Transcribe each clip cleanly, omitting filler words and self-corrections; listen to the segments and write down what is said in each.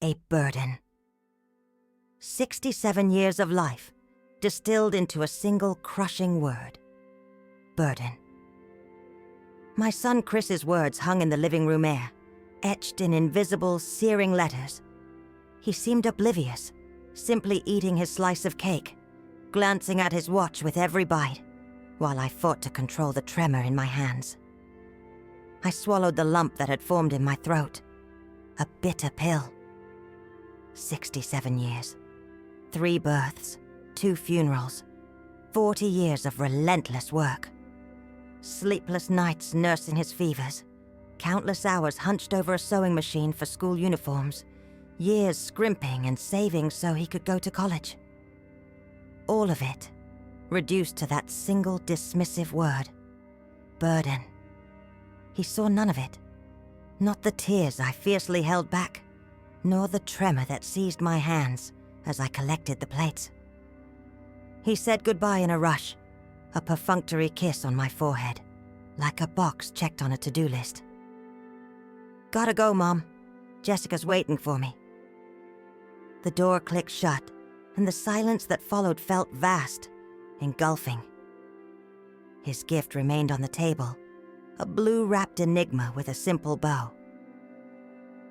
A burden. 67 years of life, distilled into a single crushing word. Burden. My son Chris's words hung in the living room air, etched in invisible, searing letters. He seemed oblivious, simply eating his slice of cake, glancing at his watch with every bite, while I fought to control the tremor in my hands. I swallowed the lump that had formed in my throat. A bitter pill. 67 years. 3 births, 2 funerals, 40 years of relentless work. Sleepless nights nursing his fevers, countless hours hunched over a sewing machine for school uniforms, years scrimping and saving so he could go to college. All of it reduced to that single dismissive word, burden. He saw none of it. Not the tears I fiercely held back, nor the tremor that seized my hands as I collected the plates. He said goodbye in a rush, a perfunctory kiss on my forehead, like a box checked on a to-do list. Gotta go, Mom. Jessica's waiting for me. The door clicked shut, and the silence that followed felt vast, engulfing. His gift remained on the table, a blue-wrapped enigma with a simple bow.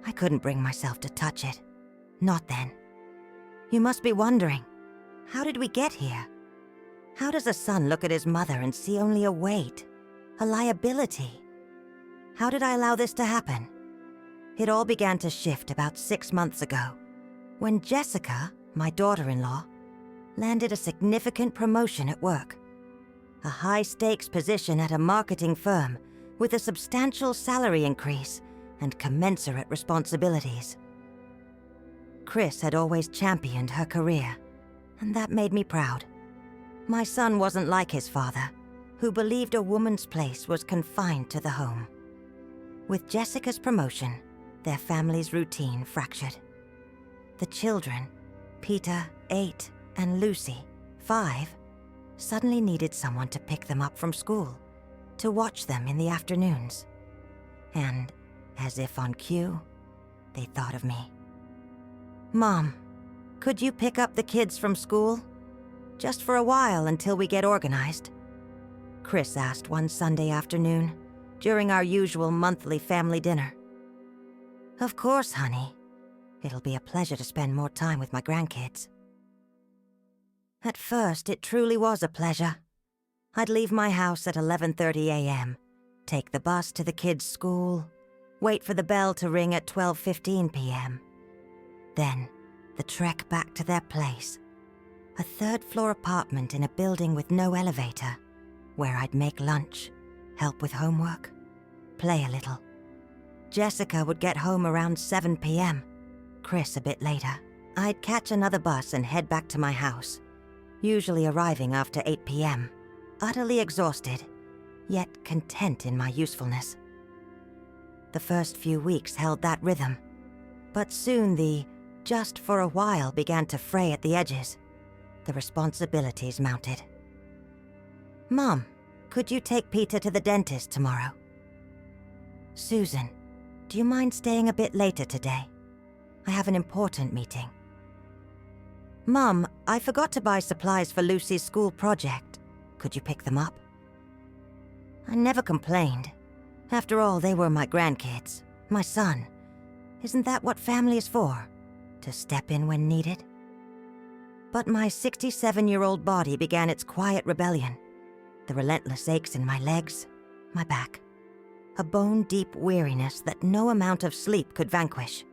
I couldn't bring myself to touch it. Not then. You must be wondering, how did we get here? How does a son look at his mother and see only a weight, a liability? How did I allow this to happen? It all began to shift about 6 months ago, when Jessica, my daughter-in-law, landed a significant promotion at work. A high-stakes position at a marketing firm with a substantial salary increase and commensurate responsibilities. Chris had always championed her career, and that made me proud. My son wasn't like his father, who believed a woman's place was confined to the home. With Jessica's promotion, their family's routine fractured. The children, Peter, 8, and Lucy, 5, suddenly needed someone to pick them up from school, to watch them in the afternoons. And, as if on cue, they thought of me. Mom, could you pick up the kids from school? Just for a while until we get organized. Chris asked one Sunday afternoon, during our usual monthly family dinner. Of course, honey. It'll be a pleasure to spend more time with my grandkids. At first, it truly was a pleasure. I'd leave my house at 11:30 a.m., take the bus to the kids' school, wait for the bell to ring at 12:15 p.m. Then, the trek back to their place, a 3rd-floor apartment in a building with no elevator, where I'd make lunch, help with homework, play a little. Jessica would get home around 7 p.m., Chris a bit later. I'd catch another bus and head back to my house, usually arriving after 8 p.m., utterly exhausted, yet content in my usefulness. The first few weeks held that rhythm, but soon the just for a while began to fray at the edges. The responsibilities mounted. Mom, could you take Peter to the dentist tomorrow? Susan, do you mind staying a bit later today? I have an important meeting. Mom, I forgot to buy supplies for Lucy's school project. Could you pick them up? I never complained. After all, they were my grandkids, my son. Isn't that what family is for? To step in when needed? But my 67-year-old body began its quiet rebellion. The relentless aches in my legs, my back. A bone-deep weariness that no amount of sleep could vanquish.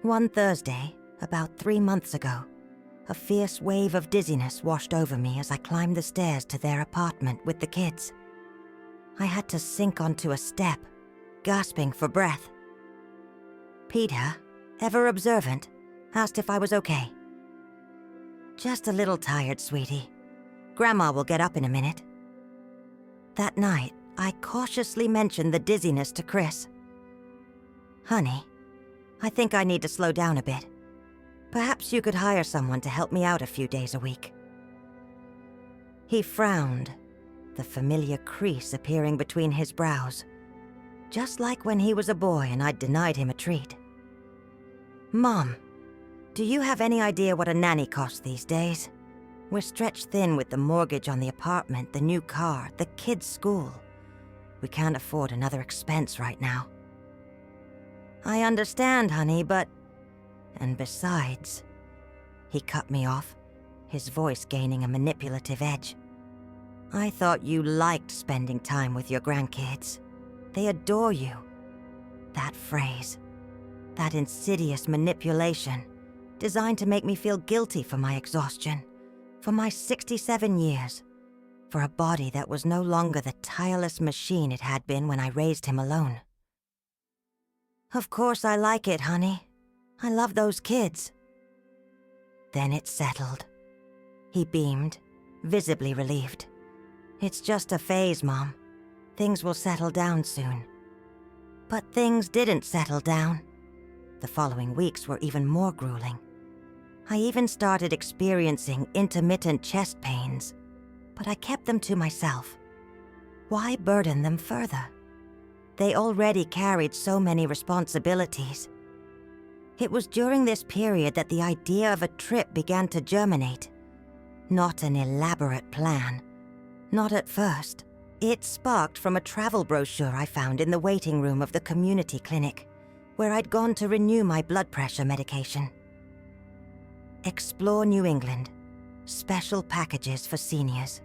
One Thursday, about 3 months ago, a fierce wave of dizziness washed over me as I climbed the stairs to their apartment with the kids. I had to sink onto a step, gasping for breath. Peter, ever observant, asked if I was okay. Just a little tired, sweetie. Grandma will get up in a minute. That night, I cautiously mentioned the dizziness to Chris. Honey, I think I need to slow down a bit. Perhaps you could hire someone to help me out a few days a week. He frowned, the familiar crease appearing between his brows, just like when he was a boy and I'd denied him a treat. Mom, do you have any idea what a nanny costs these days? We're stretched thin with the mortgage on the apartment, the new car, the kids' school. We can't afford another expense right now. I understand, honey, but... And besides... He cut me off, his voice gaining a manipulative edge. I thought you liked spending time with your grandkids. They adore you. That phrase, that insidious manipulation, designed to make me feel guilty for my exhaustion, for my 67 years, for a body that was no longer the tireless machine it had been when I raised him alone. Of course I like it, honey. I love those kids. Then it settled. He beamed, visibly relieved. It's just a phase, Mom. Things will settle down soon. But things didn't settle down. The following weeks were even more grueling. I even started experiencing intermittent chest pains, but I kept them to myself. Why burden them further? They already carried so many responsibilities. It was during this period that the idea of a trip began to germinate. Not an elaborate plan. Not at first. It sparked from a travel brochure I found in the waiting room of the community clinic, where I'd gone to renew my blood pressure medication. Explore New England. Special packages for seniors.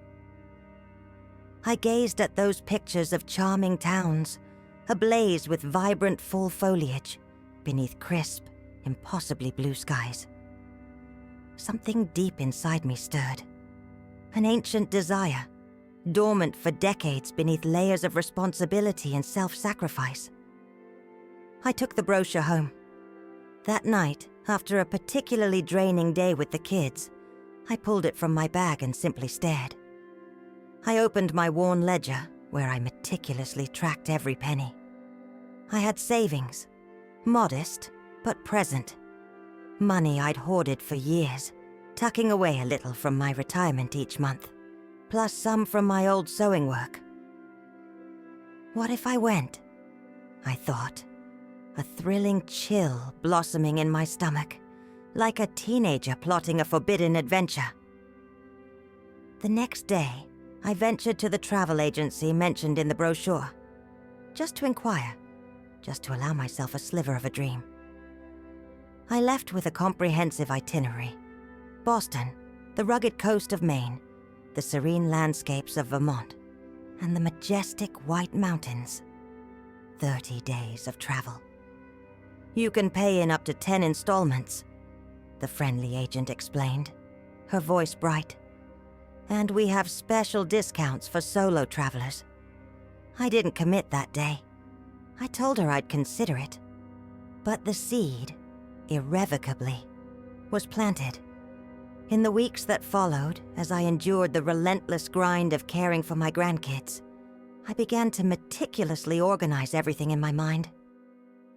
I gazed at those pictures of charming towns, ablaze with vibrant fall foliage, beneath crisp, impossibly blue skies. Something deep inside me stirred. An ancient desire, dormant for decades beneath layers of responsibility and self-sacrifice. I took the brochure home. That night, after a particularly draining day with the kids, I pulled it from my bag and simply stared. I opened my worn ledger, where I meticulously tracked every penny. I had savings, modest but present. Money I'd hoarded for years, tucking away a little from my retirement each month, plus some from my old sewing work. What if I went? I thought, a thrilling chill blossoming in my stomach, like a teenager plotting a forbidden adventure. The next day, I ventured to the travel agency mentioned in the brochure, just to inquire, just to allow myself a sliver of a dream. I left with a comprehensive itinerary. Boston, the rugged coast of Maine, the serene landscapes of Vermont, and the majestic white mountains. 30 days of travel. You can pay in up to 10 installments, the friendly agent explained, her voice bright. And we have special discounts for solo travelers. I didn't commit that day. I told her I'd consider it. But the seed, irrevocably, was planted. In the weeks that followed, as I endured the relentless grind of caring for my grandkids, I began to meticulously organize everything in my mind.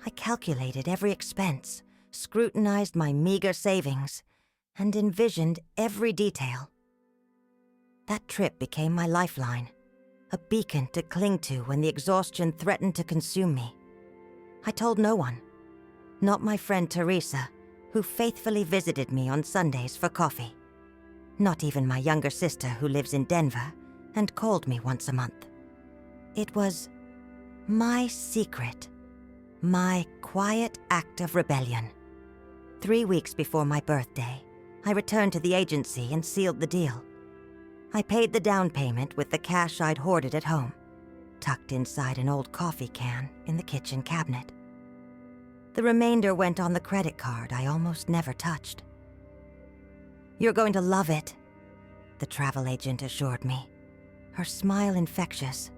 I calculated every expense, scrutinized my meager savings, and envisioned every detail. That trip became my lifeline, a beacon to cling to when the exhaustion threatened to consume me. I told no one, not my friend Teresa, who faithfully visited me on Sundays for coffee, not even my younger sister who lives in Denver and called me once a month. It was my secret, my quiet act of rebellion. 3 weeks before my birthday, I returned to the agency and sealed the deal. I paid the down payment with the cash I'd hoarded at home, tucked inside an old coffee can in the kitchen cabinet. The remainder went on the credit card I almost never touched. "You're going to love it," the travel agent assured me, her smile infectious.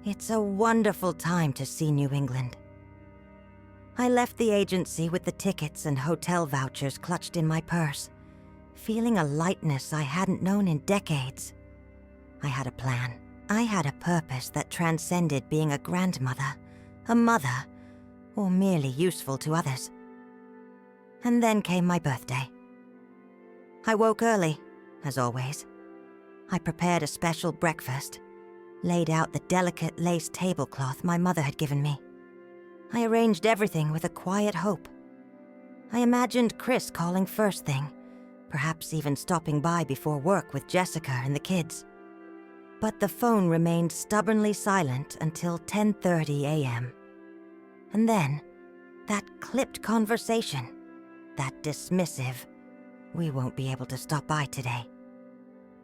"It's a wonderful time to see New England." I left the agency with the tickets and hotel vouchers clutched in my purse, feeling a lightness I hadn't known in decades. I had a plan. I had a purpose that transcended being a grandmother, a mother, or merely useful to others. And then came my birthday. I woke early, as always. I prepared a special breakfast, laid out the delicate lace tablecloth my mother had given me. I arranged everything with a quiet hope. I imagined Chris calling first thing, perhaps even stopping by before work with Jessica and the kids. But the phone remained stubbornly silent until 10:30 a.m. And then, that clipped conversation, that dismissive, "We won't be able to stop by today."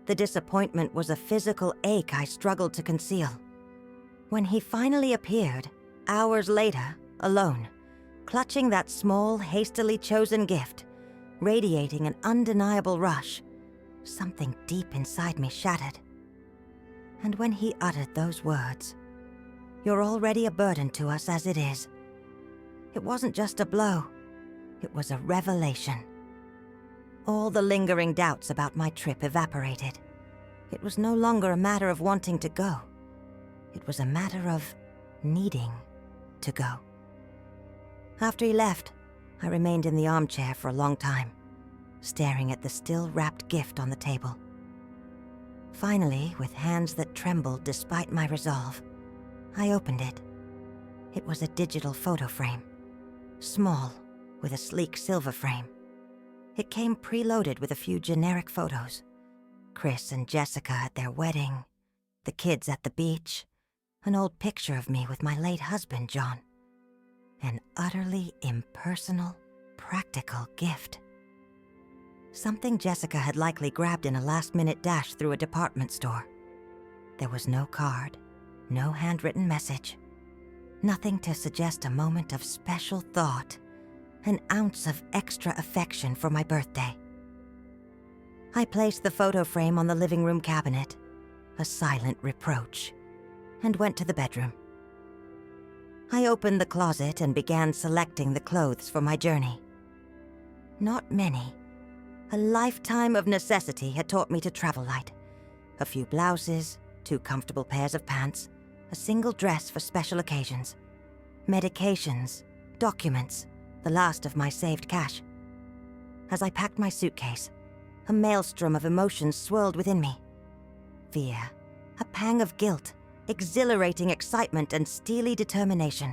The disappointment was a physical ache I struggled to conceal. When he finally appeared, hours later, alone, clutching that small, hastily chosen gift, radiating an undeniable rush, something deep inside me shattered. And when he uttered those words, "You're already a burden to us as it is," it wasn't just a blow, it was a revelation. All the lingering doubts about my trip evaporated. It was no longer a matter of wanting to go. It was a matter of needing to go. After he left, I remained in the armchair for a long time, staring at the still wrapped gift on the table. Finally, with hands that trembled despite my resolve, I opened it. It was a digital photo frame, small, with a sleek silver frame. It came preloaded with a few generic photos. Chris and Jessica at their wedding, the kids at the beach, an old picture of me with my late husband, John. An utterly impersonal, practical gift. Something Jessica had likely grabbed in a last-minute dash through a department store. There was no card, no handwritten message. Nothing to suggest a moment of special thought, an ounce of extra affection for my birthday. I placed the photo frame on the living room cabinet, a silent reproach, and went to the bedroom. I opened the closet and began selecting the clothes for my journey. Not many. A lifetime of necessity had taught me to travel light. A few blouses, 2 comfortable pairs of pants, a single dress for special occasions. Medications, documents, the last of my saved cash. As I packed my suitcase, a maelstrom of emotions swirled within me. Fear, a pang of guilt, exhilarating excitement and steely determination.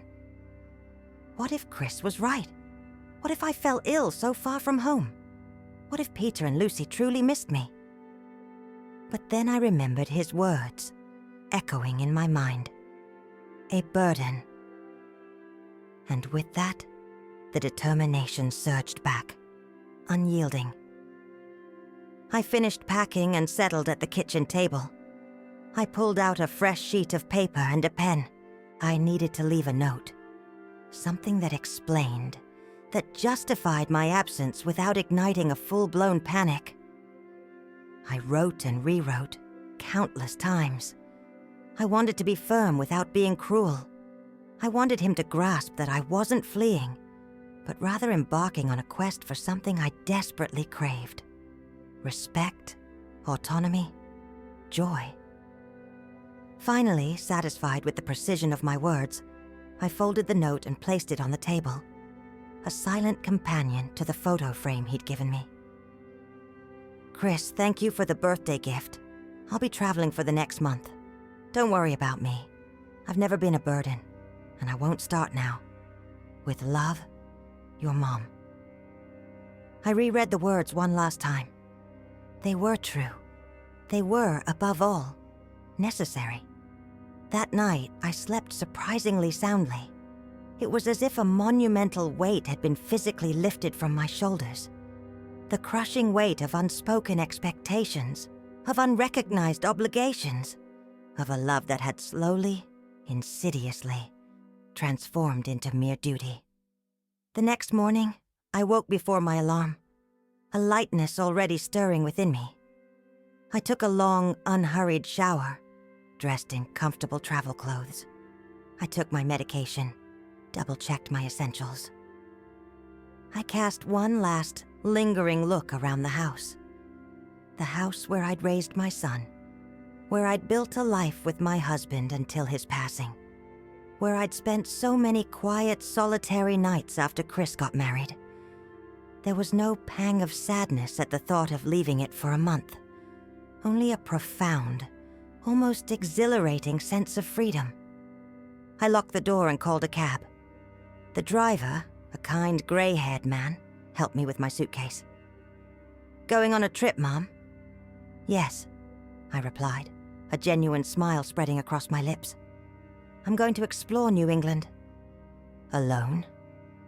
What if Chris was right? What if I fell ill so far from home? What if Peter and Lucy truly missed me? But then I remembered his words, echoing in my mind. A burden. And with that, the determination surged back, unyielding. I finished packing and settled at the kitchen table. I pulled out a fresh sheet of paper and a pen. I needed to leave a note. Something that explained, that justified my absence without igniting a full-blown panic. I wrote and rewrote, countless times. I wanted to be firm without being cruel. I wanted him to grasp that I wasn't fleeing, but rather embarking on a quest for something I desperately craved. Respect, autonomy, joy. Finally, satisfied with the precision of my words, I folded the note and placed it on the table, a silent companion to the photo frame he'd given me. "Chris, thank you for the birthday gift. I'll be traveling for the next month. Don't worry about me. I've never been a burden, and I won't start now. With love, your mom." I reread the words one last time. They were true. They were, above all, necessary. That night, I slept surprisingly soundly. It was as if a monumental weight had been physically lifted from my shoulders. The crushing weight of unspoken expectations, of unrecognized obligations, of a love that had slowly, insidiously, transformed into mere duty. The next morning, I woke before my alarm, a lightness already stirring within me. I took a long, unhurried shower, dressed in comfortable travel clothes. I took my medication, double-checked my essentials. I cast one last, lingering look around the house. The house where I'd raised my son, where I'd built a life with my husband until his passing, where I'd spent so many quiet, solitary nights after Chris got married. There was no pang of sadness at the thought of leaving it for a month, only a profound, almost exhilarating sense of freedom. I locked the door and called a cab. The driver, a kind gray-haired man, helped me with my suitcase. "Going on a trip, Mom?" "Yes," I replied, a genuine smile spreading across my lips. "I'm going to explore New England." "Alone?"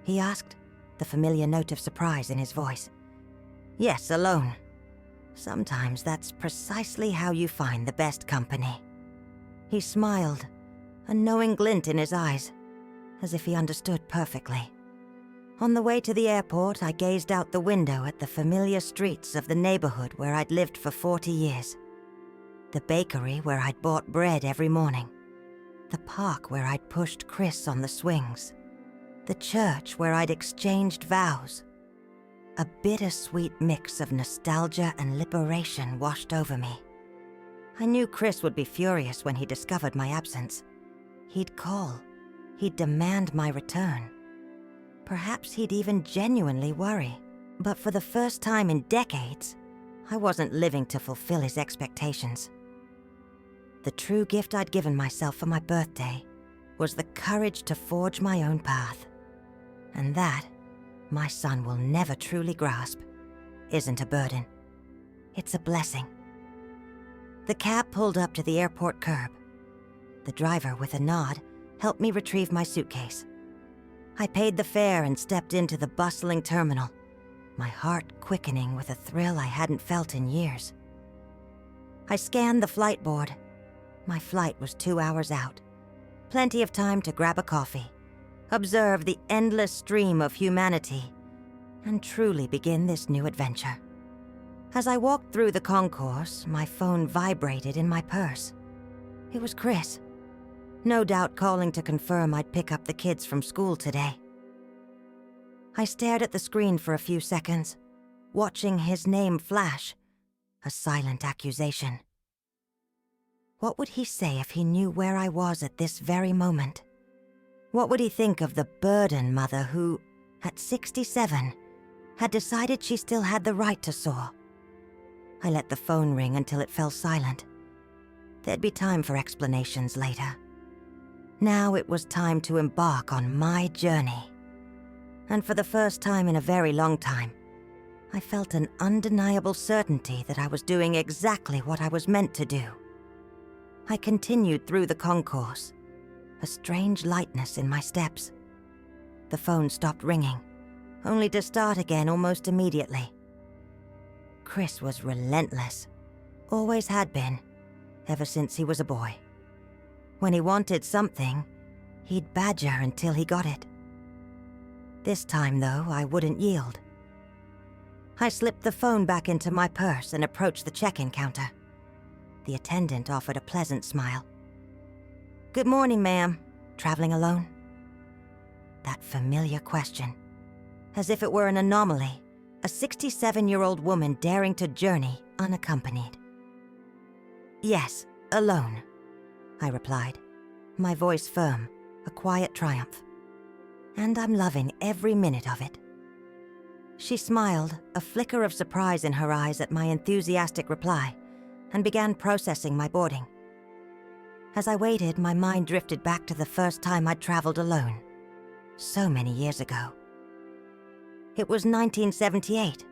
he asked, the familiar note of surprise in his voice. "Yes, alone. Sometimes that's precisely how you find the best company." He smiled, a knowing glint in his eyes, as if he understood perfectly. On the way to the airport, I gazed out the window at the familiar streets of the neighborhood where I'd lived for 40 years. The bakery where I'd bought bread every morning. The park where I'd pushed Chris on the swings. The church where I'd exchanged vows. A bittersweet mix of nostalgia and liberation washed over me. I knew Chris would be furious when he discovered my absence. He'd call. He'd demand my return. Perhaps he'd even genuinely worry. But for the first time in decades, I wasn't living to fulfill his expectations. The true gift I'd given myself for my birthday was the courage to forge my own path. And that, my son will never truly grasp, isn't a burden. It's a blessing. The cab pulled up to the airport curb. The driver, with a nod, helped me retrieve my suitcase. I paid the fare and stepped into the bustling terminal, my heart quickening with a thrill I hadn't felt in years. I scanned the flight board. My flight was 2 hours out. Plenty of time to grab a coffee, observe the endless stream of humanity, and truly begin this new adventure. As I walked through the concourse, my phone vibrated in my purse. It was Chris, no doubt calling to confirm I'd pick up the kids from school today. I stared at the screen for a few seconds, watching his name flash, a silent accusation. What would he say if he knew where I was at this very moment? What would he think of the burden mother who, at 67, had decided she still had the right to soar? I let the phone ring until it fell silent. There'd be time for explanations later. Now it was time to embark on my journey. And for the first time in a very long time, I felt an undeniable certainty that I was doing exactly what I was meant to do. I continued through the concourse, a strange lightness in my steps. The phone stopped ringing, only to start again almost immediately. Chris was relentless, always had been, ever since he was a boy. When he wanted something, he'd badger until he got it. This time, though, I wouldn't yield. I slipped the phone back into my purse and approached the check-in counter. The attendant offered a pleasant smile. "Good morning, ma'am. Traveling alone?" That familiar question. As if it were an anomaly, a 67-year-old woman daring to journey unaccompanied. "Yes, alone," I replied, my voice firm, a quiet triumph. "And I'm loving every minute of it." She smiled, a flicker of surprise in her eyes at my enthusiastic reply, and began processing my boarding. As I waited, my mind drifted back to the first time I'd traveled alone, so many years ago. It was 1978.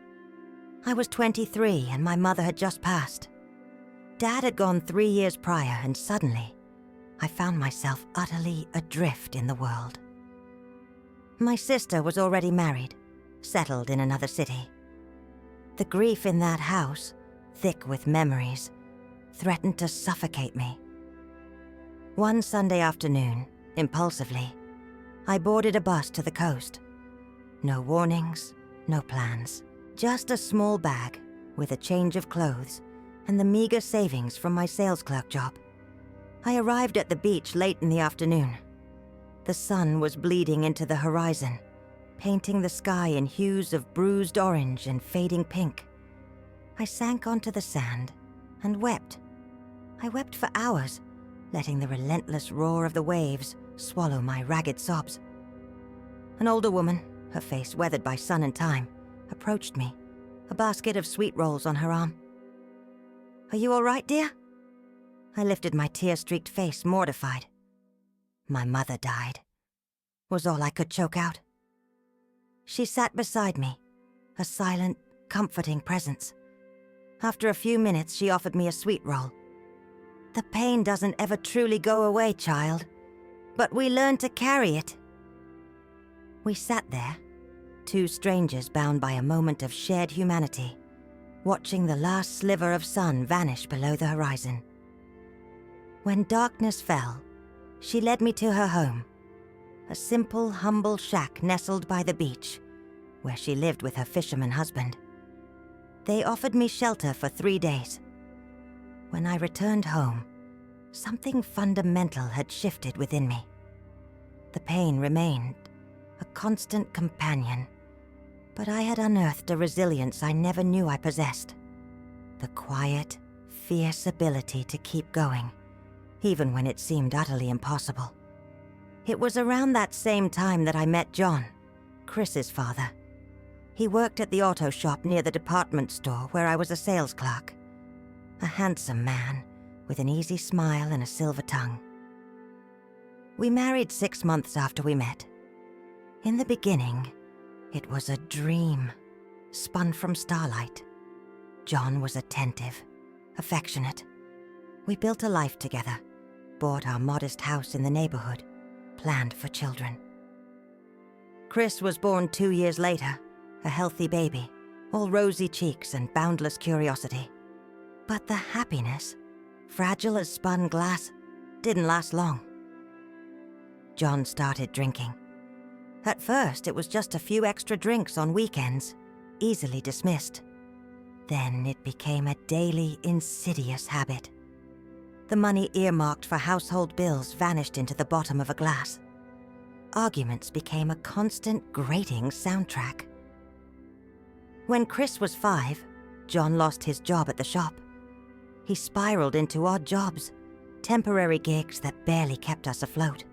I was 23 and my mother had just passed. Dad had gone 3 years prior, and suddenly, I found myself utterly adrift in the world. My sister was already married, settled in another city. The grief in that house, thick with memories, threatened to suffocate me. One Sunday afternoon, impulsively, I boarded a bus to the coast. No warnings, no plans, just a small bag with a change of clothes and the meager savings from my sales clerk job. I arrived at the beach late in the afternoon. The sun was bleeding into the horizon, painting the sky in hues of bruised orange and fading pink. I sank onto the sand and wept. I wept for hours, letting the relentless roar of the waves swallow my ragged sobs. An older woman, her face weathered by sun and time, approached me, a basket of sweet rolls on her arm. "Are you all right, dear?" I lifted my tear-streaked face, mortified. "My mother died," was all I could choke out. She sat beside me, a silent, comforting presence. After a few minutes, she offered me a sweet roll. The pain doesn't ever truly go away, child, but we learn to carry it. We sat there, two strangers bound by a moment of shared humanity, watching the last sliver of sun vanish below the horizon. When darkness fell, she led me to her home, a simple, humble shack nestled by the beach, where she lived with her fisherman husband. They offered me shelter for 3 days. When I returned home, something fundamental had shifted within me. The pain remained, a constant companion, but I had unearthed a resilience I never knew I possessed. The quiet, fierce ability to keep going, even when it seemed utterly impossible. It was around that same time that I met John, Chris's father. He worked at the auto shop near the department store where I was a sales clerk. A handsome man with an easy smile and a silver tongue. We married 6 months after we met. In the beginning, it was a dream, spun from starlight. John was attentive, affectionate. We built a life together, bought our modest house in the neighborhood, planned for children. Chris was born 2 years later, a healthy baby, all rosy cheeks and boundless curiosity. But the happiness, fragile as spun glass, didn't last long. John started drinking. At first, it was just a few extra drinks on weekends, easily dismissed. Then it became a daily, insidious habit. The money earmarked for household bills vanished into the bottom of a glass. Arguments became a constant, grating soundtrack. When Chris was 5, John lost his job at the shop. He spiraled into odd jobs, temporary gigs that barely kept us afloat.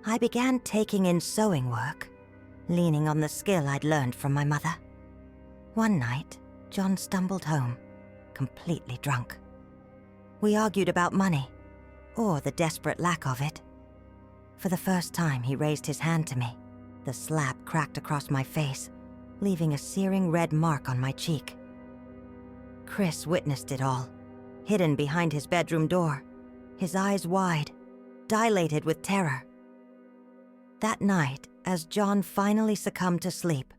I began taking in sewing work, leaning on the skill I'd learned from my mother. One night, John stumbled home, completely drunk. We argued about money, or the desperate lack of it. For the first time, he raised his hand to me. The slap cracked across my face, leaving a searing red mark on my cheek. Chris witnessed it all, hidden behind his bedroom door, his eyes wide, dilated with terror. That night, as John finally succumbed to sleep,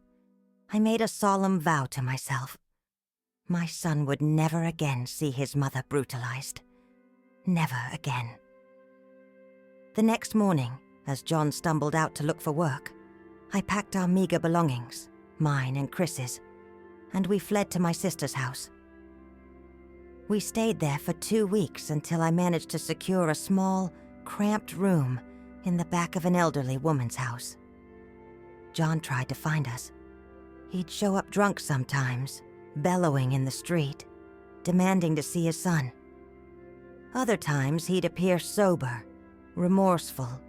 I made a solemn vow to myself. My son would never again see his mother brutalized. Never again. The next morning, as John stumbled out to look for work, I packed our meager belongings, mine and Chris's, and we fled to my sister's house. We stayed there for 2 weeks until I managed to secure a small, cramped room in the back of an elderly woman's house. John tried to find us. He'd show up drunk sometimes, bellowing in the street, demanding to see his son. Other times he'd appear sober, remorseful,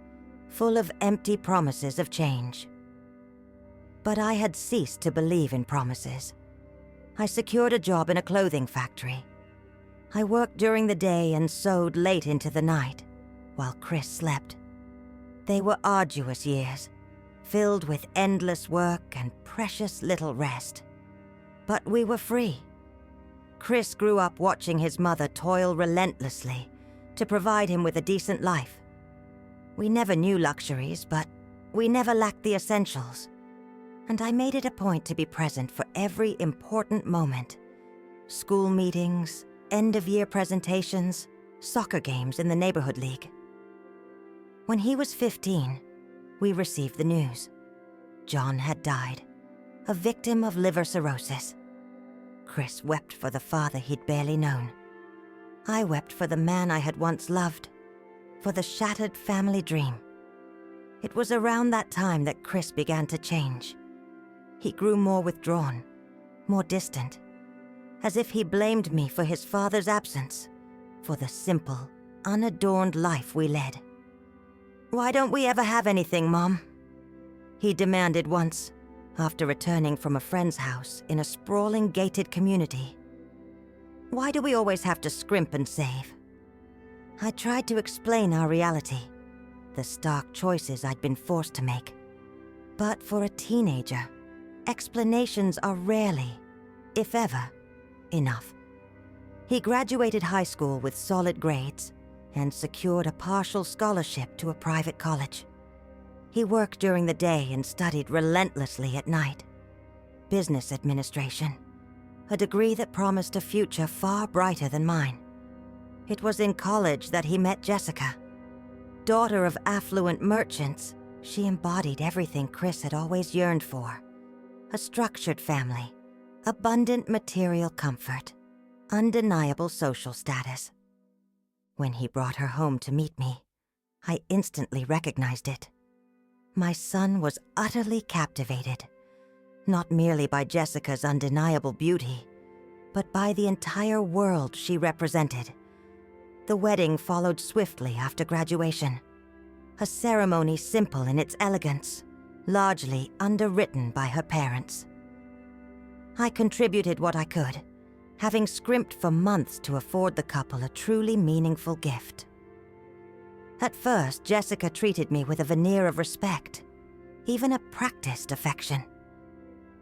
full of empty promises of change. But I had ceased to believe in promises. I secured a job in a clothing factory. I worked during the day and sewed late into the night, while Chris slept. They were arduous years, filled with endless work and precious little rest. But we were free. Chris grew up watching his mother toil relentlessly to provide him with a decent life. We never knew luxuries, but we never lacked the essentials. And I made it a point to be present for every important moment. School meetings, end-of-year presentations, soccer games in the neighborhood league. When he was 15, we received the news. John had died, a victim of liver cirrhosis. Chris wept for the father he'd barely known. I wept for the man I had once loved, for the shattered family dream. It was around that time that Chris began to change. He grew more withdrawn, more distant, as if he blamed me for his father's absence, for the simple, unadorned life we led. "Why don't we ever have anything, Mom?" he demanded once, after returning from a friend's house in a sprawling gated community. "Why do we always have to scrimp and save?" I tried to explain our reality, the stark choices I'd been forced to make. But for a teenager, explanations are rarely, if ever, enough. He graduated high school with solid grades and secured a partial scholarship to a private college. He worked during the day and studied relentlessly at night. Business administration, a degree that promised a future far brighter than mine. It was in college that he met Jessica. Daughter of affluent merchants, she embodied everything Chris had always yearned for. A structured family, abundant material comfort, undeniable social status. When he brought her home to meet me, I instantly recognized it. My son was utterly captivated, not merely by Jessica's undeniable beauty, but by the entire world she represented. The wedding followed swiftly after graduation, a ceremony simple in its elegance, largely underwritten by her parents. I contributed what I could, having scrimped for months to afford the couple a truly meaningful gift. At first, Jessica treated me with a veneer of respect, even a practiced affection.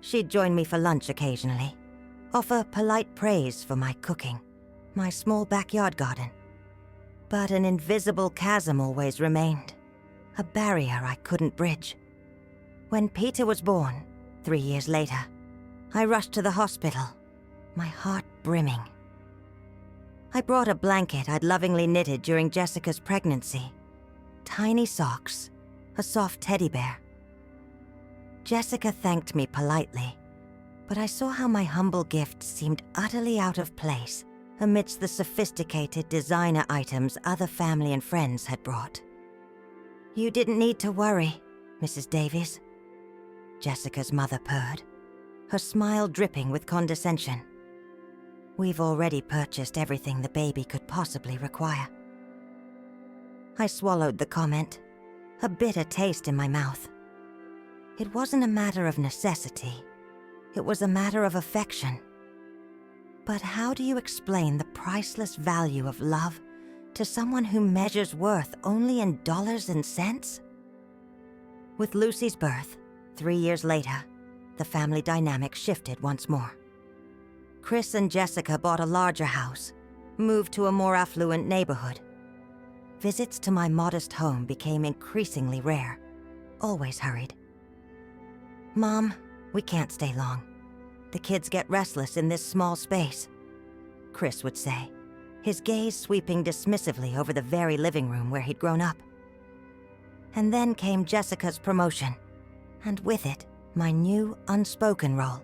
She'd join me for lunch occasionally, offer polite praise for my cooking, my small backyard garden. But an invisible chasm always remained, a barrier I couldn't bridge. When Peter was born, 3 years later, I rushed to the hospital, my heart brimming. I brought a blanket I'd lovingly knitted during Jessica's pregnancy, tiny socks, a soft teddy bear. Jessica thanked me politely, but I saw how my humble gift seemed utterly out of place amidst the sophisticated designer items other family and friends had brought. "You didn't need to worry, Mrs. Davies," Jessica's mother purred, her smile dripping with condescension. "We've already purchased everything the baby could possibly require." I swallowed the comment, a bitter taste in my mouth. It wasn't a matter of necessity. It was a matter of affection. But how do you explain the priceless value of love to someone who measures worth only in dollars and cents? With Lucy's birth, 3 years later, the family dynamic shifted once more. Chris and Jessica bought a larger house, moved to a more affluent neighborhood. Visits to my modest home became increasingly rare, always hurried. "Mom, we can't stay long. The kids get restless in this small space," Chris would say, his gaze sweeping dismissively over the very living room where he'd grown up. And then came Jessica's promotion, and with it, my new unspoken role.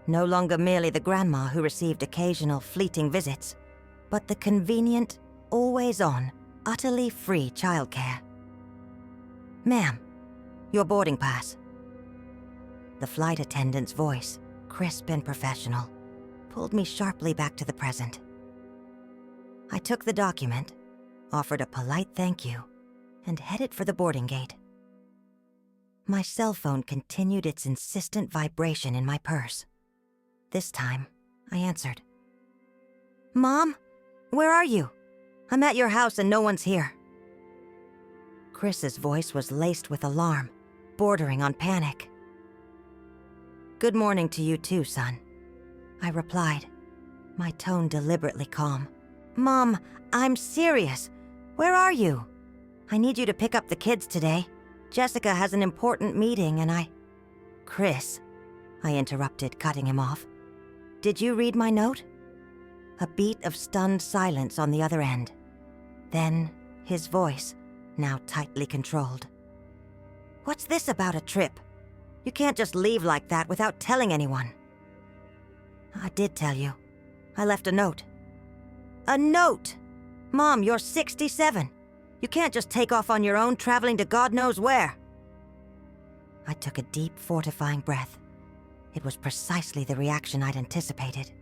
No longer merely the grandma who received occasional fleeting visits, but the convenient, always-on, utterly free childcare. "Ma'am, your boarding pass." The flight attendant's voice, crisp and professional, pulled me sharply back to the present. I took the document, offered a polite thank you, and headed for the boarding gate. My cell phone continued its insistent vibration in my purse. This time, I answered. "Mom, where are you? I'm at your house and no one's here." Chris's voice was laced with alarm, bordering on panic. "Good morning to you too, son," I replied, my tone deliberately calm. "Mom, I'm serious. Where are you? I need you to pick up the kids today. Jessica has an important meeting and I..." "Chris," I interrupted, cutting him off. "Did you read my note?" A beat of stunned silence on the other end. Then, his voice, now tightly controlled. "What's this about a trip? You can't just leave like that without telling anyone." "I did tell you. I left a note." "A note? Mom, you're 67. You can't just take off on your own, traveling to God knows where." I took a deep, fortifying breath. It was precisely the reaction I'd anticipated.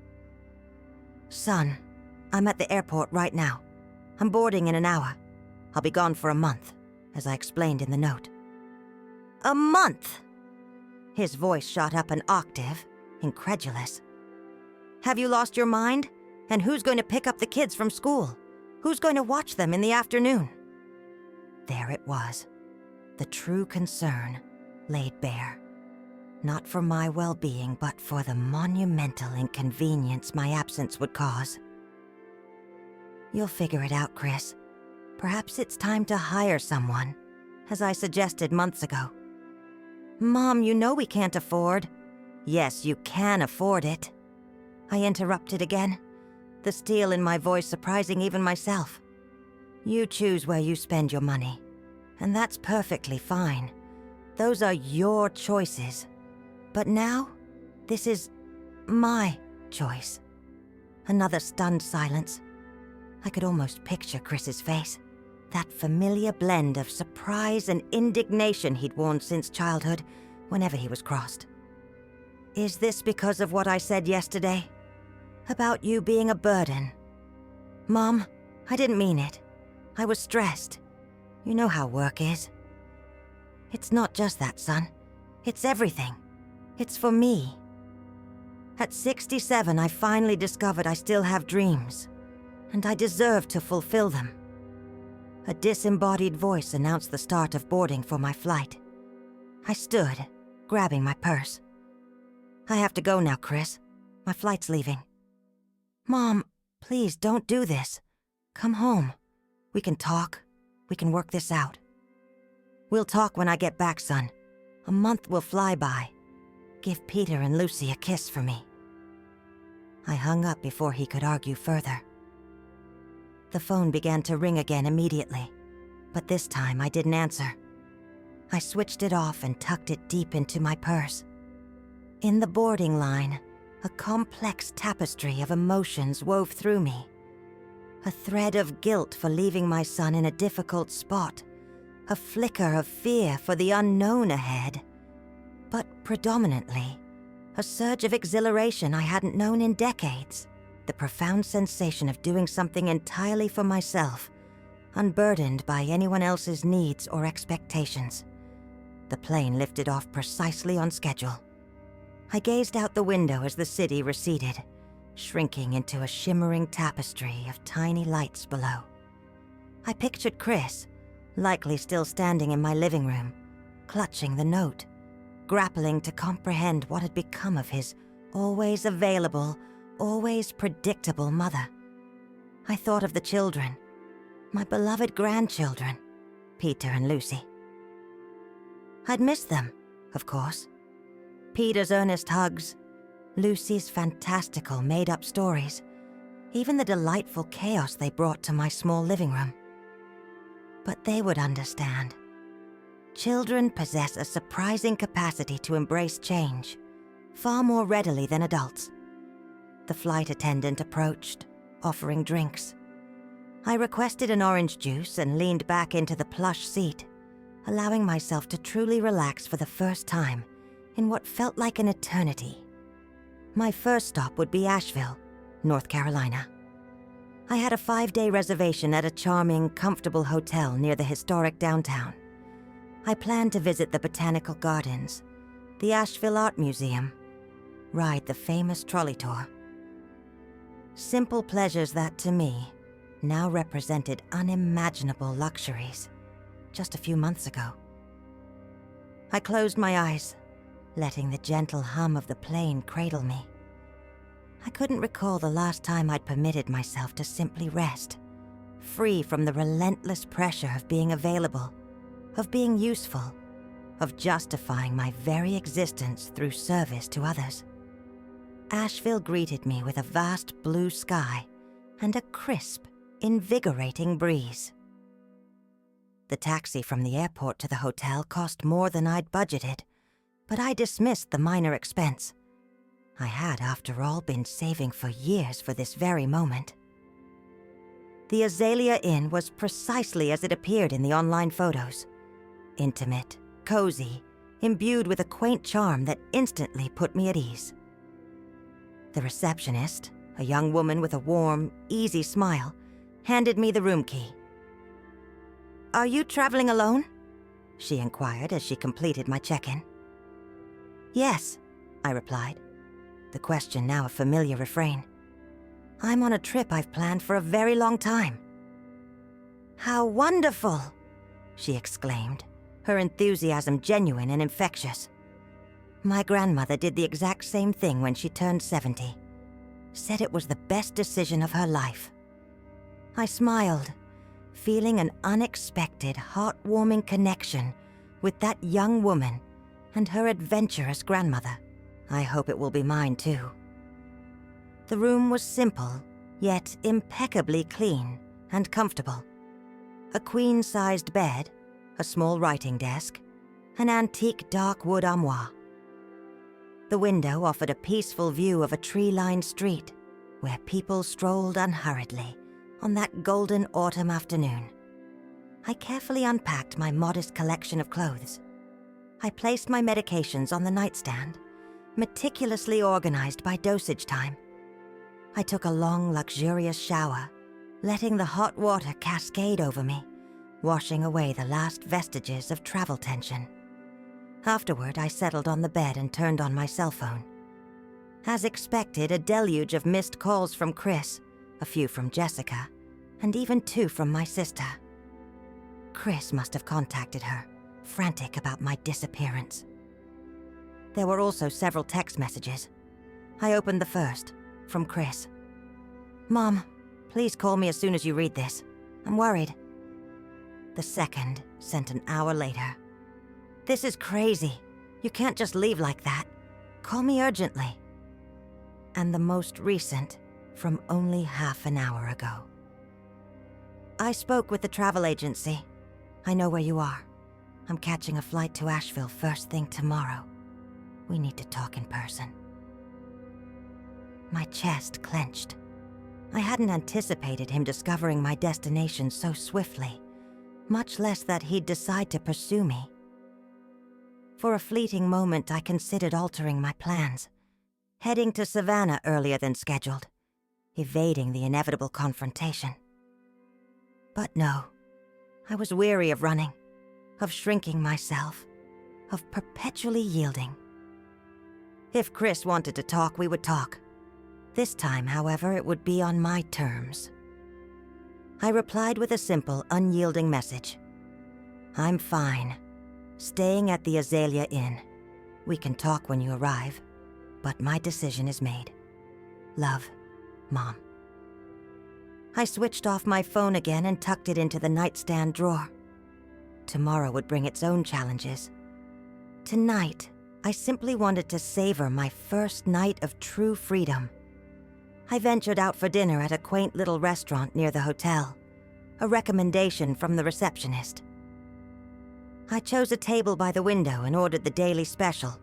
"Son, I'm at the airport right now. I'm boarding in an hour. I'll be gone for a month, as I explained in the note." "A month?" His voice shot up an octave, incredulous. "Have you lost your mind? And who's going to pick up the kids from school? Who's going to watch them in the afternoon?" There it was, the true concern laid bare. Not for my well-being, but for the monumental inconvenience my absence would cause. You'll figure it out, Chris. Perhaps it's time to hire someone, as I suggested months ago. Mom, you know we can't afford. Yes, you can afford it. I interrupted again, the steel in my voice surprising even myself. You choose where you spend your money, and that's perfectly fine. Those are your choices. But now, this is my choice. Another stunned silence. I could almost picture Chris's face. That familiar blend of surprise and indignation he'd worn since childhood, whenever he was crossed. Is this because of what I said yesterday? About you being a burden? Mom, I didn't mean it. I was stressed. You know how work is. It's not just that, son. It's everything. It's for me. At 67, I finally discovered I still have dreams, and I deserve to fulfill them. A disembodied voice announced the start of boarding for my flight. I stood, grabbing my purse. I have to go now, Chris. My flight's leaving. Mom, please don't do this. Come home. We can talk. We can work this out. We'll talk when I get back, son. A month will fly by. Give Peter and Lucy a kiss for me. I hung up before he could argue further. The phone began to ring again immediately, but this time I didn't answer. I switched it off and tucked it deep into my purse. In the boarding line, a complex tapestry of emotions wove through me. A thread of guilt for leaving my son in a difficult spot. A flicker of fear for the unknown ahead. But predominantly, a surge of exhilaration I hadn't known in decades. The profound sensation of doing something entirely for myself, unburdened by anyone else's needs or expectations. The plane lifted off precisely on schedule. I gazed out the window as the city receded, shrinking into a shimmering tapestry of tiny lights below. I pictured Chris, likely still standing in my living room, clutching the note, grappling to comprehend what had become of his always available, always predictable mother. I thought of the children, my beloved grandchildren, Peter and Lucy. I'd miss them, of course. Peter's earnest hugs, Lucy's fantastical made-up stories, even the delightful chaos they brought to my small living room. But they would understand. Children possess a surprising capacity to embrace change, far more readily than adults. The flight attendant approached, offering drinks. I requested an orange juice and leaned back into the plush seat, allowing myself to truly relax for the first time in what felt like an eternity. My first stop would be Asheville, North Carolina. I had a 5-day reservation at a charming, comfortable hotel near the historic downtown. I planned to visit the Botanical Gardens, the Asheville Art Museum, ride the famous trolley tour. Simple pleasures that, to me, now represented unimaginable luxuries just a few months ago. I closed my eyes, letting the gentle hum of the plane cradle me. I couldn't recall the last time I'd permitted myself to simply rest, free from the relentless pressure of being available, of being useful, of justifying my very existence through service to others. Asheville greeted me with a vast blue sky and a crisp, invigorating breeze. The taxi from the airport to the hotel cost more than I'd budgeted, but I dismissed the minor expense. I had, after all, been saving for years for this very moment. The Azalea Inn was precisely as it appeared in the online photos. Intimate, cozy, imbued with a quaint charm that instantly put me at ease. The receptionist, a young woman with a warm, easy smile, handed me the room key. "Are you traveling alone?" she inquired as she completed my check-in. "Yes," I replied, the question now a familiar refrain. "I'm on a trip I've planned for a very long time." "How wonderful!" she exclaimed, her enthusiasm genuine and infectious. My grandmother did the exact same thing when she turned 70. Said it was the best decision of her life. I smiled, feeling an unexpected, heartwarming connection with that young woman and her adventurous grandmother. I hope it will be mine too. The room was simple, yet impeccably clean and comfortable. A queen-sized bed, a small writing desk, an antique dark wood armoire. The window offered a peaceful view of a tree-lined street where people strolled unhurriedly on that golden autumn afternoon. I carefully unpacked my modest collection of clothes. I placed my medications on the nightstand, meticulously organized by dosage time. I took a long, luxurious shower, letting the hot water cascade over me, washing away the last vestiges of travel tension. Afterward, I settled on the bed and turned on my cell phone. As expected, a deluge of missed calls from Chris, a few from Jessica, and even 2 from my sister. Chris must have contacted her, frantic about my disappearance. There were also several text messages. I opened the first, from Chris. "Mom, please call me as soon as you read this. I'm worried." The second, sent an hour later. "This is crazy. You can't just leave like that. Call me urgently." And the most recent, from only half an hour ago. "I spoke with the travel agency. I know where you are. I'm catching a flight to Asheville first thing tomorrow. We need to talk in person." My chest clenched. I hadn't anticipated him discovering my destination so swiftly, much less that he'd decide to pursue me. For a fleeting moment, I considered altering my plans, heading to Savannah earlier than scheduled, evading the inevitable confrontation. But no, I was weary of running, of shrinking myself, of perpetually yielding. If Chris wanted to talk, we would talk. This time, however, it would be on my terms. I replied with a simple, unyielding message. "I'm fine. Staying at the Azalea Inn. We can talk when you arrive, but my decision is made. Love, Mom." I switched off my phone again and tucked it into the nightstand drawer. Tomorrow would bring its own challenges. Tonight, I simply wanted to savor my first night of true freedom. I ventured out for dinner at a quaint little restaurant near the hotel, a recommendation from the receptionist. I chose a table by the window and ordered the daily special,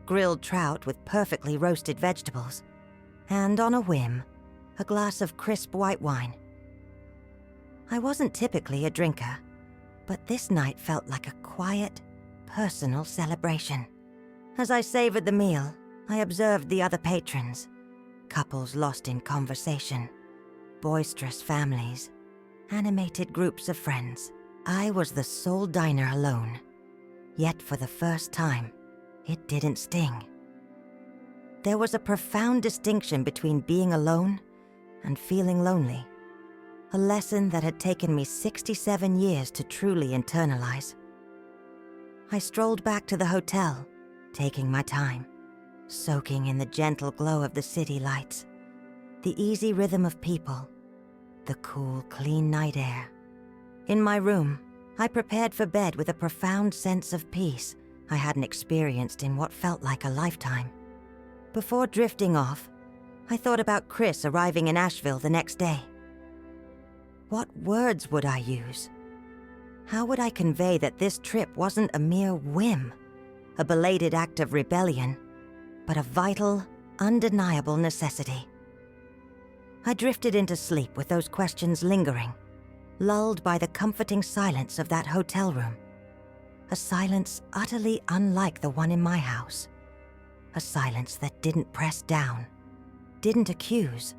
grilled trout with perfectly roasted vegetables, and on a whim, a glass of crisp white wine. I wasn't typically a drinker, but this night felt like a quiet, personal celebration. As I savored the meal, I observed the other patrons, couples lost in conversation, boisterous families, animated groups of friends. I was the sole diner alone, yet for the first time, it didn't sting. There was a profound distinction between being alone and feeling lonely, a lesson that had taken me 67 years to truly internalize. I strolled back to the hotel, taking my time, soaking in the gentle glow of the city lights, the easy rhythm of people, the cool, clean night air. In my room, I prepared for bed with a profound sense of peace I hadn't experienced in what felt like a lifetime. Before drifting off, I thought about Chris arriving in Asheville the next day. What words would I use? How would I convey that this trip wasn't a mere whim, a belated act of rebellion, but a vital, undeniable necessity? I drifted into sleep with those questions lingering, lulled by the comforting silence of that hotel room. A silence utterly unlike the one in my house. A silence that didn't press down, didn't accuse,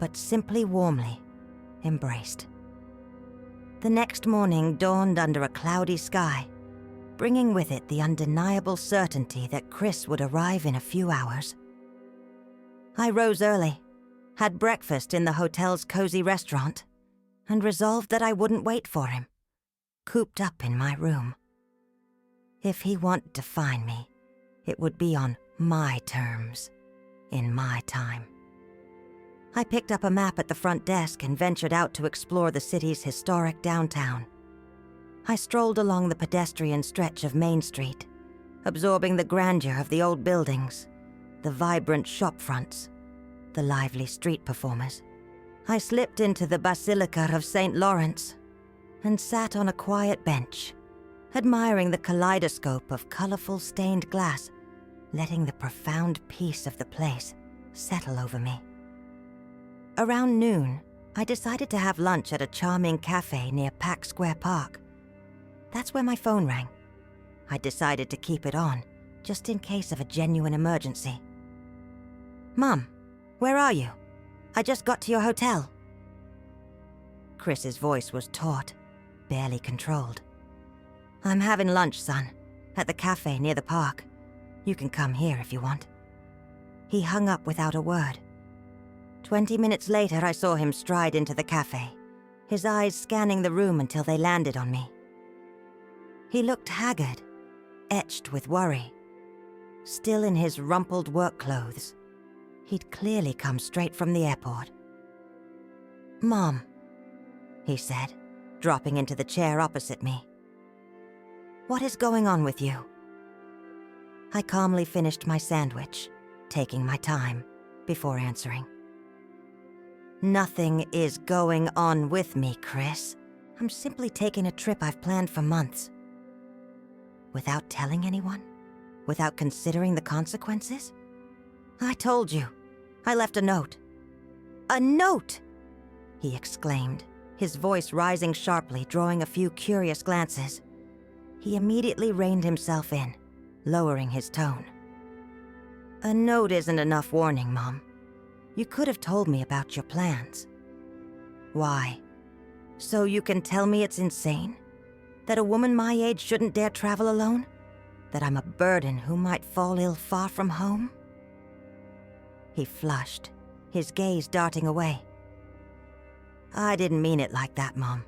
but simply warmly embraced. The next morning dawned under a cloudy sky, bringing with it the undeniable certainty that Chris would arrive in a few hours. I rose early, had breakfast in the hotel's cozy restaurant, and resolved that I wouldn't wait for him, cooped up in my room. If he wanted to find me, It would be on my terms, in my time. I picked up a map at the front desk and ventured out to explore the city's historic downtown. I strolled along the pedestrian stretch of Main Street, absorbing the grandeur of the old buildings, the vibrant shop fronts, the lively street performers. I slipped into the Basilica of St. Lawrence and sat on a quiet bench, admiring the kaleidoscope of colorful stained glass, letting the profound peace of the place settle over me. Around noon, I decided to have lunch at a charming cafe near Pack Square Park. That's where my phone rang. I decided to keep it on, just in case of a genuine emergency. "Mom, where are you? I just got to your hotel." Chris's voice was taut, barely controlled. "I'm having lunch, son, at the cafe near the park. You can come here if you want." He hung up without a word. 20 minutes later, I saw him stride into the cafe, his eyes scanning the room until they landed on me. He looked haggard, etched with worry. Still in his rumpled work clothes, he'd clearly come straight from the airport. "Mom," he said, dropping into the chair opposite me. "What is going on with you?" I calmly finished my sandwich, taking my time before answering. "Nothing is going on with me, Chris. I'm simply taking a trip I've planned for months." Without telling anyone? Without considering the consequences? "I told you. I left a note." "A note!" he exclaimed, his voice rising sharply, drawing a few curious glances. He immediately reined himself in, lowering his tone. "A note isn't enough warning, Mom. You could have told me about your plans." "Why? So you can tell me it's insane? That a woman my age shouldn't dare travel alone? That I'm a burden who might fall ill far from home?" He flushed, his gaze darting away. "I didn't mean it like that, Mom.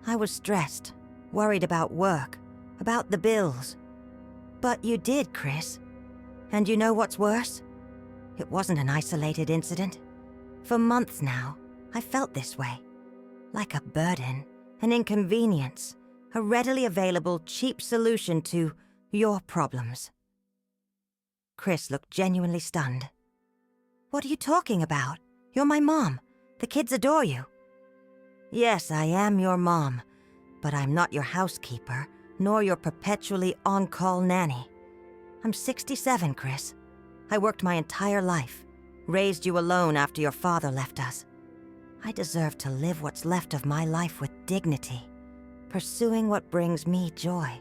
I was stressed, worried about work, about the bills." "But you did, Chris. And you know what's worse? It wasn't an isolated incident. For months now, I felt this way. Like a burden, an inconvenience, a readily available, cheap solution to your problems." Chris looked genuinely stunned. "What are you talking about? You're my mom. The kids adore you." "Yes, I am your mom, but I'm not your housekeeper, nor your perpetually on-call nanny. I'm 67, Chris. I worked my entire life, raised you alone after your father left us. I deserve to live what's left of my life with dignity, pursuing what brings me joy."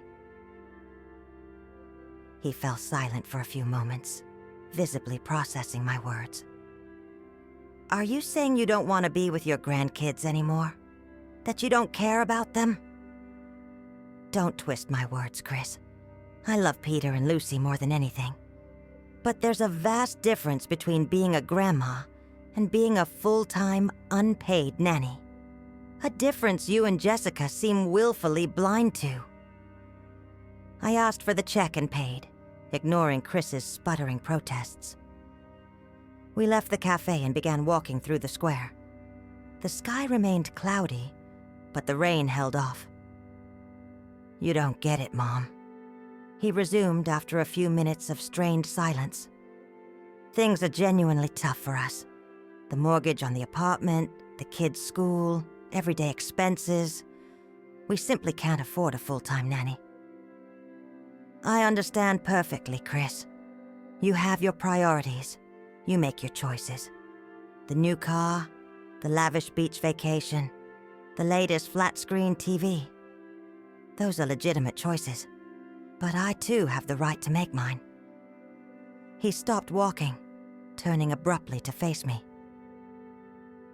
He fell silent for a few moments, visibly processing my words. "Are you saying you don't want to be with your grandkids anymore? That you don't care about them?" "Don't twist my words, Chris. I love Peter and Lucy more than anything. But there's a vast difference between being a grandma and being a full-time, unpaid nanny. A difference you and Jessica seem willfully blind to." I asked for the check and paid, ignoring Chris's sputtering protests. We left the cafe and began walking through the square. The sky remained cloudy, but the rain held off. "You don't get it, Mom," he resumed after a few minutes of strained silence. "Things are genuinely tough for us. The mortgage on the apartment, the kids' school, everyday expenses. We simply can't afford a full-time nanny." "I understand perfectly, Chris. You have your priorities. You make your choices. The new car, the lavish beach vacation, the latest flat-screen TV. Those are legitimate choices. But I too have the right to make mine." He stopped walking, turning abruptly to face me.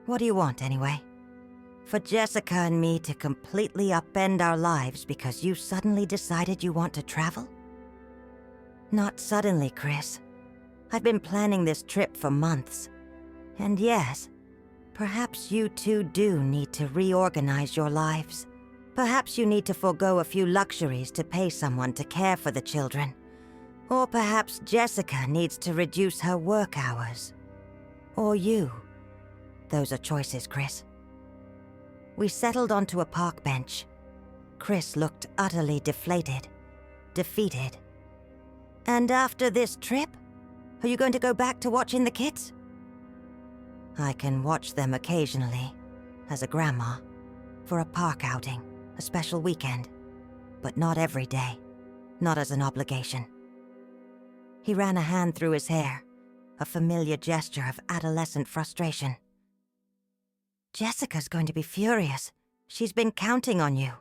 "What do you want, anyway? For Jessica and me to completely upend our lives because you suddenly decided you want to travel?" "Not suddenly, Chris. I've been planning this trip for months. And yes, perhaps you two do need to reorganize your lives. Perhaps you need to forego a few luxuries to pay someone to care for the children. Or perhaps Jessica needs to reduce her work hours. Or you. Those are choices, Chris. We settled onto a park bench. Chris looked utterly deflated, defeated. And after this trip, are you going to go back to watching the kids? I can watch them occasionally, as a grandma, for a park outing, a special weekend, but not every day, not as an obligation. He ran a hand through his hair, a familiar gesture of adolescent frustration. Jessica's going to be furious. She's been counting on you.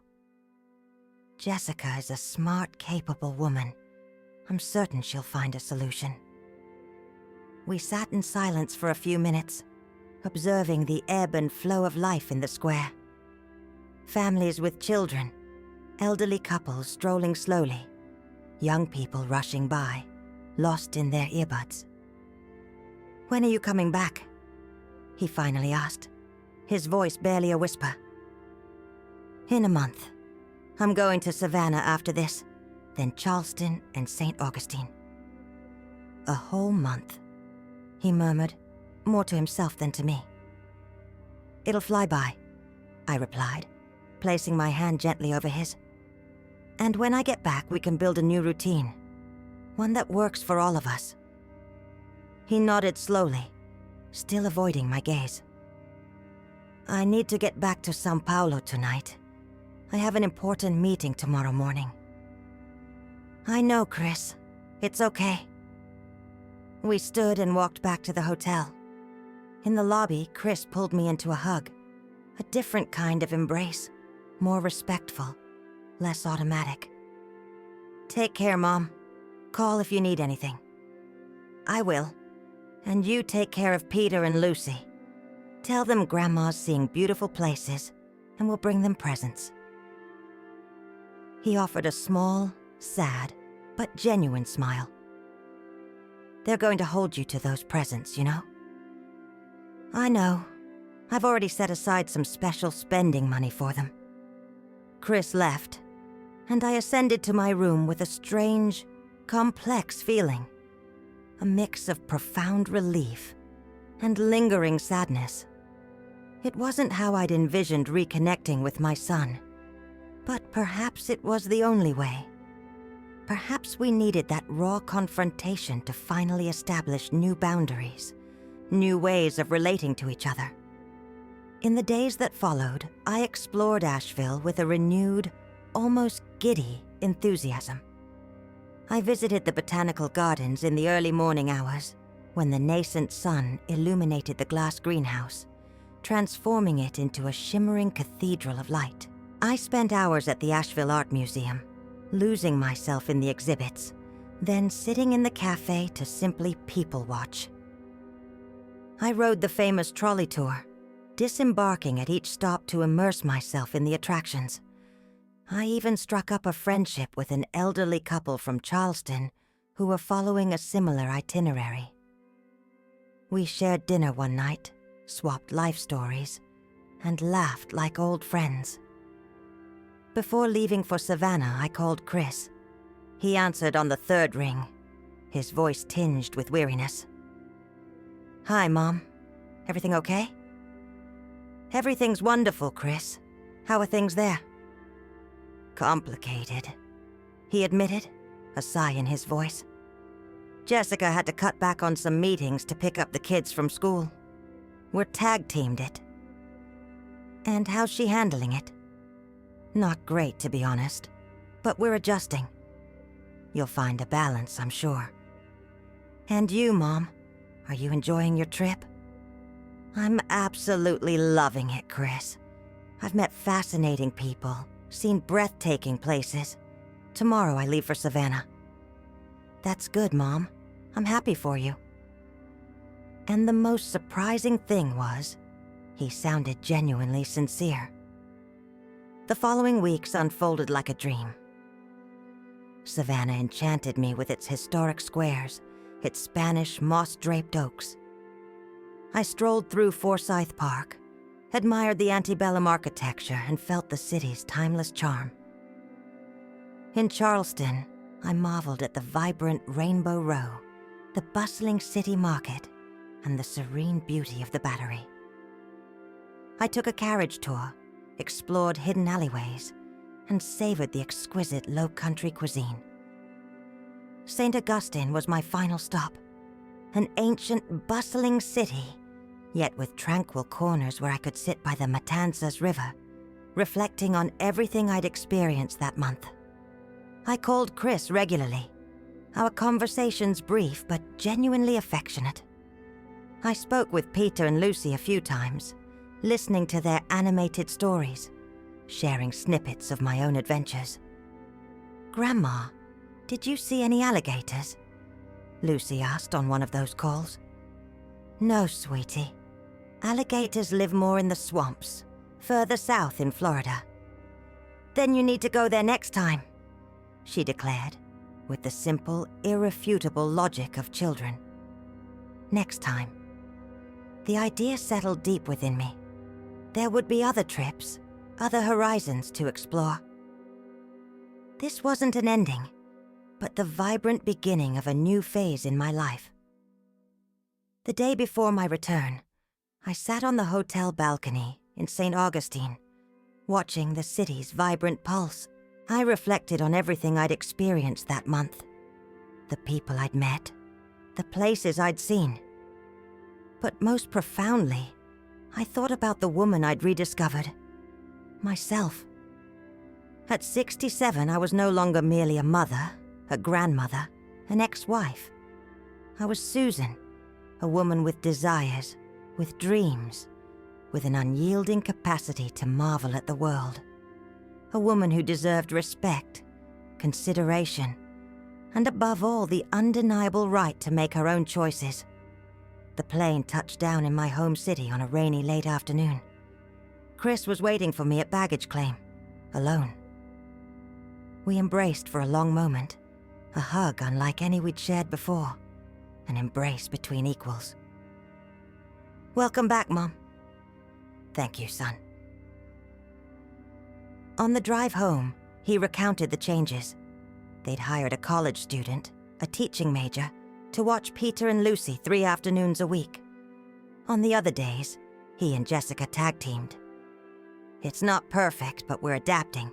Jessica is a smart, capable woman. I'm certain she'll find a solution. We sat in silence for a few minutes, observing the ebb and flow of life in the square. Families with children, elderly couples strolling slowly, young people rushing by, lost in their earbuds. "When are you coming back?" he finally asked, his voice barely a whisper. "In a month. I'm going to Savannah after this, then Charleston and St. Augustine." "A whole month," he murmured, more to himself than to me. "It'll fly by," I replied, placing my hand gently over his. "And when I get back, we can build a new routine, one that works for all of us." He nodded slowly, still avoiding my gaze. "I need to get back to São Paulo tonight. I have an important meeting tomorrow morning." "I know, Chris. It's okay." We stood and walked back to the hotel. In the lobby, Chris pulled me into a hug. A different kind of embrace, more respectful, less automatic. "Take care, Mom. Call if you need anything." "I will. And you take care of Peter and Lucy. Tell them Grandma's seeing beautiful places, and we'll bring them presents." He offered a small, sad, but genuine smile. "They're going to hold you to those presents, you know?" "I know. I've already set aside some special spending money for them." Chris left, and I ascended to my room with a strange, complex feeling. A mix of profound relief and lingering sadness. It wasn't how I'd envisioned reconnecting with my son, but perhaps it was the only way. Perhaps we needed that raw confrontation to finally establish new boundaries, new ways of relating to each other. In the days that followed, I explored Asheville with a renewed, almost giddy enthusiasm. I visited the botanical gardens in the early morning hours, when the nascent sun illuminated the glass greenhouse, transforming it into a shimmering cathedral of light. I spent hours at the Asheville Art Museum, losing myself in the exhibits, then sitting in the cafe to simply people watch. I rode the famous trolley tour, disembarking at each stop to immerse myself in the attractions. I even struck up a friendship with an elderly couple from Charleston who were following a similar itinerary. We shared dinner one night, swapped life stories, and laughed like old friends. Before leaving for Savannah, I called Chris. He answered on the third ring, his voice tinged with weariness. "Hi, Mom. Everything okay?" "Everything's wonderful, Chris. How are things there?" "Complicated," he admitted, a sigh in his voice. "Jessica had to cut back on some meetings to pick up the kids from school. We're tag-teamed it." "And how's she handling it?" "Not great, to be honest, but we're adjusting. You'll find a balance, I'm sure." "And you, Mom, are you enjoying your trip?" "I'm absolutely loving it, Chris. I've met fascinating people, seen breathtaking places. Tomorrow I leave for Savannah." "That's good, Mom. I'm happy for you." And the most surprising thing was, he sounded genuinely sincere. The following weeks unfolded like a dream. Savannah enchanted me with its historic squares, its Spanish moss-draped oaks. I strolled through Forsyth Park, admired the antebellum architecture, and felt the city's timeless charm. In Charleston, I marveled at the vibrant Rainbow Row, the bustling city market, and the serene beauty of the Battery. I took a carriage tour, explored hidden alleyways, and savored the exquisite low-country cuisine. St. Augustine was my final stop, an ancient, bustling city, yet with tranquil corners where I could sit by the Matanzas River, reflecting on everything I'd experienced that month. I called Chris regularly, our conversations brief but genuinely affectionate. I spoke with Peter and Lucy a few times, listening to their animated stories, sharing snippets of my own adventures. "Grandma, did you see any alligators?" Lucy asked on one of those calls. "No, sweetie. Alligators live more in the swamps, further south in Florida." "Then you need to go there next time," she declared, with the simple, irrefutable logic of children. Next time. The idea settled deep within me. There would be other trips, other horizons to explore. This wasn't an ending, but the vibrant beginning of a new phase in my life. The day before my return, I sat on the hotel balcony in St. Augustine, watching the city's vibrant pulse. I reflected on everything I'd experienced that month, the people I'd met, the places I'd seen. But most profoundly, I thought about the woman I'd rediscovered, myself. At 67, I was no longer merely a mother, a grandmother, an ex-wife. I was Susan, a woman with desires, with dreams, with an unyielding capacity to marvel at the world. A woman who deserved respect, consideration, and above all, the undeniable right to make her own choices. The plane touched down in my home city on a rainy late afternoon. Chris was waiting for me at baggage claim, alone. We embraced for a long moment, a hug unlike any we'd shared before, an embrace between equals. "Welcome back, Mom." "Thank you, son." On the drive home, he recounted the changes. They'd hired a college student, a teaching major, to watch Peter and Lucy 3 afternoons a week. On the other days, he and Jessica tag-teamed. "It's not perfect, but we're adapting,"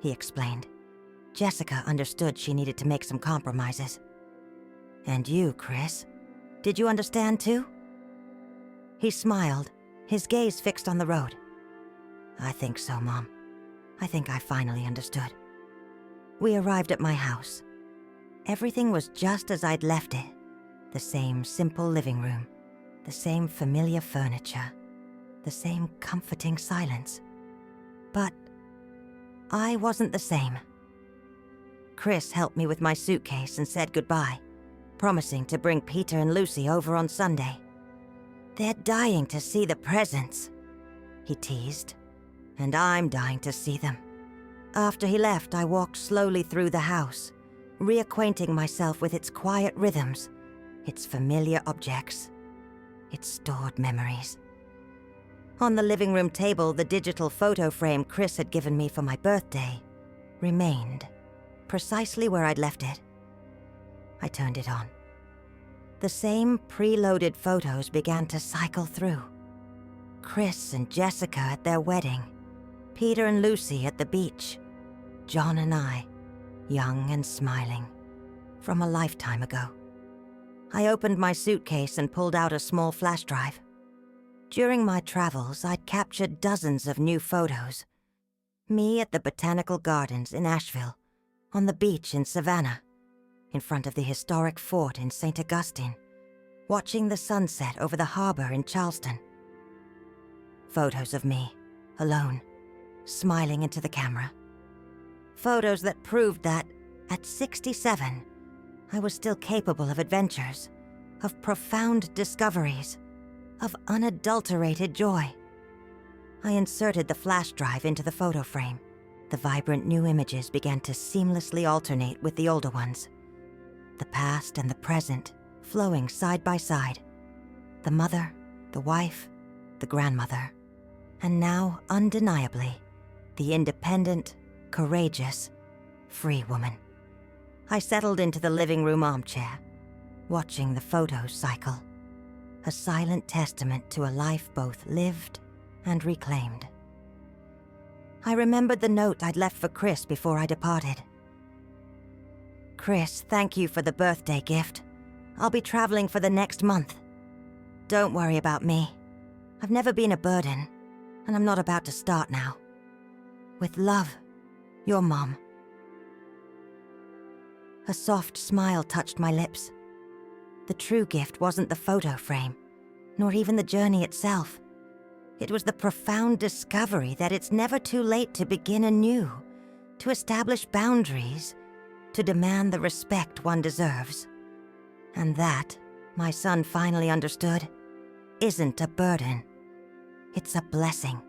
he explained. Jessica understood she needed to make some compromises. "And you, Chris, did you understand too?" He smiled, his gaze fixed on the road. "I think so, Mom. I think I finally understood." We arrived at my house. Everything was just as I'd left it. The same simple living room, the same familiar furniture, the same comforting silence. But I wasn't the same. Chris helped me with my suitcase and said goodbye, promising to bring Peter and Lucy over on Sunday. "They're dying to see the presents," he teased, "and I'm dying to see them." After he left, I walked slowly through the house, reacquainting myself with its quiet rhythms, its familiar objects, its stored memories. On the living room table, the digital photo frame Chris had given me for my birthday remained, precisely where I'd left it. I turned it on. The same preloaded photos began to cycle through. Chris and Jessica at their wedding, Peter and Lucy at the beach, John and I, young and smiling, from a lifetime ago. I opened my suitcase and pulled out a small flash drive. During my travels, I'd captured dozens of new photos. Me at the Botanical Gardens in Asheville, on the beach in Savannah, in front of the historic fort in St. Augustine, watching the sunset over the harbor in Charleston. Photos of me, alone, smiling into the camera. Photos that proved that, at 67, I was still capable of adventures, of profound discoveries, of unadulterated joy. I inserted the flash drive into the photo frame. The vibrant new images began to seamlessly alternate with the older ones. The past and the present flowing side by side. The mother, the wife, the grandmother. And now, undeniably, the independent, courageous, free woman. I settled into the living room armchair, watching the photos cycle, a silent testament to a life both lived and reclaimed. I remembered the note I'd left for Chris before I departed. Chris, thank you for the birthday gift. I'll be traveling for the next month. Don't worry about me. I've never been a burden, and I'm not about to start now. With love, your mom. A soft smile touched my lips. The true gift wasn't the photo frame, nor even the journey itself. It was the profound discovery that it's never too late to begin anew, to establish boundaries, to demand the respect one deserves. And that, my son finally understood, isn't a burden. It's a blessing.